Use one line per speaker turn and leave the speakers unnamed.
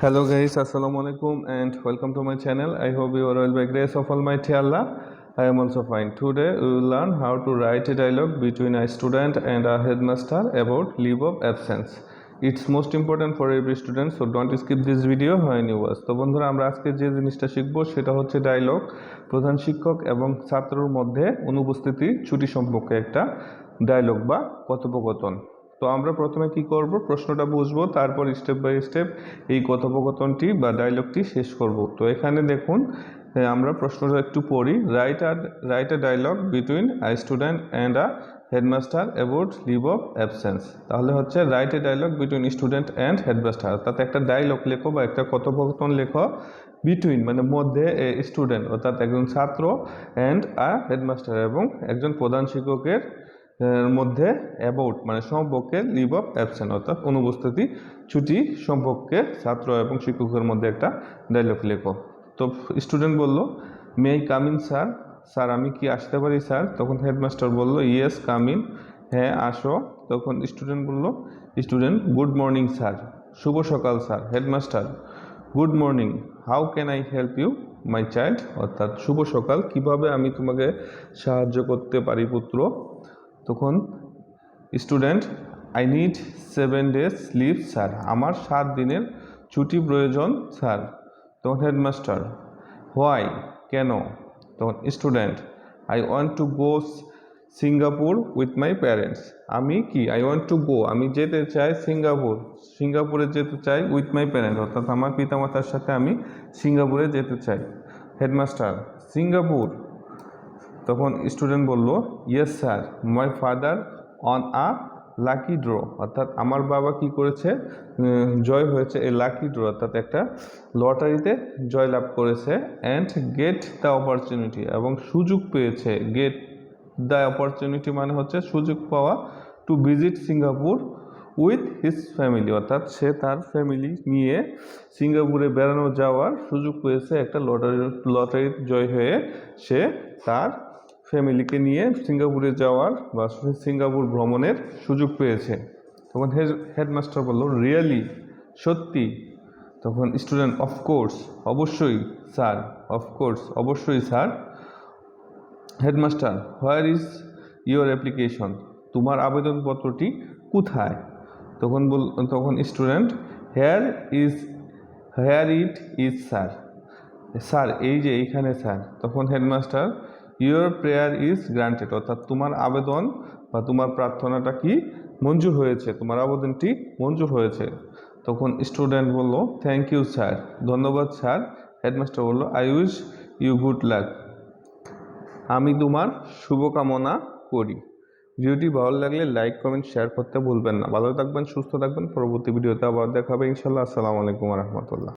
Hello guys, assalamu alaikum and welcome to my channel. I hope you are all by grace of Almighty Allah. I am also fine. Today we will learn how to write a dialogue between a student and a headmaster about leave of absence. It's most important for every student, so don't skip this video when you watch. তো বন্ধুরা আমরা আজকে যে জিনিসটা শিখবো সেটা হচ্ছে dialogue প্রধান শিক্ষক এবং ছাত্রর মধ্যে অনুপস্থিতি ছুটি সম্পর্কে একটা ডায়লগ বা কথোপকথন। তো আমরা প্রথমে কি করব, প্রশ্নটা বুঝবো, তারপর স্টেপ বাই স্টেপ এই কথোপকথনটি বা ডায়লগটি শেষ করব। তো এখানে দেখুন আমরা প্রশ্নটা একটু পড়ি। Write a dialogue between a student and a headmaster about leave of absence. তাহলে হচ্ছে write a dialogue between student and headmaster, অর্থাৎ একটা ডায়লগ লেখো বা একটা কথোপকথন লেখো বিটুইন মানে মধ্যে স্টুডেন্ট অর্থাৎ একজন ছাত্র অ্যান্ড আ হেডমাস্টার এবং একজন প্রধান শিক্ষকের মধ্যে অ্যাবাউট মানে সম্পর্কে লিভ অফ অ্যাবসেন্ট অর্থাৎ অনুপস্থিতি ছুটি সম্পর্কে ছাত্র এবং শিক্ষকের মধ্যে একটা ডায়লগ লেখো। তো স্টুডেন্ট বলল, may I come in sir, sir আমি কি আসতে পারি স্যার? তখন হেডমাস্টার বলল, ইয়েস কাম ইন, হ্যাঁ আসো। তখন স্টুডেন্ট বলল, স্টুডেন্ট গুড মর্নিং স্যার, শুভ সকাল স্যার। Headmaster good morning, how can I help you my child, অর্থাৎ শুভ সকাল, কিভাবে আমি তোমাকে সাহায্য করতে পারি পুত্র? তখন student I need 7 days leave sir, আমার 7 দিনের ছুটি প্রয়োজন স্যার। তখন হেডমাস্টার হোয়াই, কেন? তখন student I want to go Singapore with my parents, আমি কি আই ওয়ান্ট টু গো আমি যেতে চাই সিঙ্গাপুরে যেতে চাই উইথ মাই প্যারেন্টস, অর্থাৎ আমার পিতামাতার সাথে আমি সিঙ্গাপুরে যেতে চাই। Headmaster Singapore. তখন স্টুডেন্ট বলল, yes sir my father on a lucky draw, অর্থাৎ আমার বাবা কি করেছে, জয় হয়েছে এই লাকি ড্র অর্থাৎ একটা লটারিতে জয়লাভ করেছে। অ্যান্ড গেট দ্য অপরচুনিটি, এবং সুযোগ পেয়েছে। গেট দ্য অপরচুনিটি মানে হচ্ছে সুযোগ পাওয়া, to visit Singapore with his family, অর্থাৎ সে তার ফ্যামিলি নিয়ে সিঙ্গাপুরে বেড়ানো যাওয়ার সুযোগ পেয়েছে। একটা লটারি জয় হয়ে সে তার ফ্যামিলিকে নিয়ে সিঙ্গাপুরে যাওয়ার বা সিঙ্গাপুর ভ্রমণের সুযোগ পেয়েছে। তখন হেডমাস্টার বলল, রিয়েলি, সত্যি? তখন স্টুডেন্ট অফকোর্স, অবশ্যই স্যার, অফকোর্স অবশ্যই sir. Headmaster where is your application, তোমার আবেদনপত্রটি কোথায়? তখন student hair it is sir, sir এই যে এইখানে স্যার। তখন headmaster your prayer is granted, অর্থাৎ তোমার আবেদন বা তোমার প্রার্থনাটা কি মঞ্জুর হয়েছে, তোমার আবেদনটি মঞ্জুর হয়েছে। তখন স্টুডেন্ট বলল, থ্যাংক ইউ স্যার, ধন্যবাদ স্যার। হেডমাস্টার বলল, I wish you good luck, আমি তোমার শুভকামনা করি। ভিডিওটি ভালো লাগলে লাইক কমেন্ট শেয়ার করতে ভুলবেন না। ভালো থাকবেন, সুস্থ থাকবেন। পরবর্তী ভিডিওতে আবার দেখা হবে ইনশাল্লাহ। আসসালামু আলাইকুম রহমতুল্লাহ।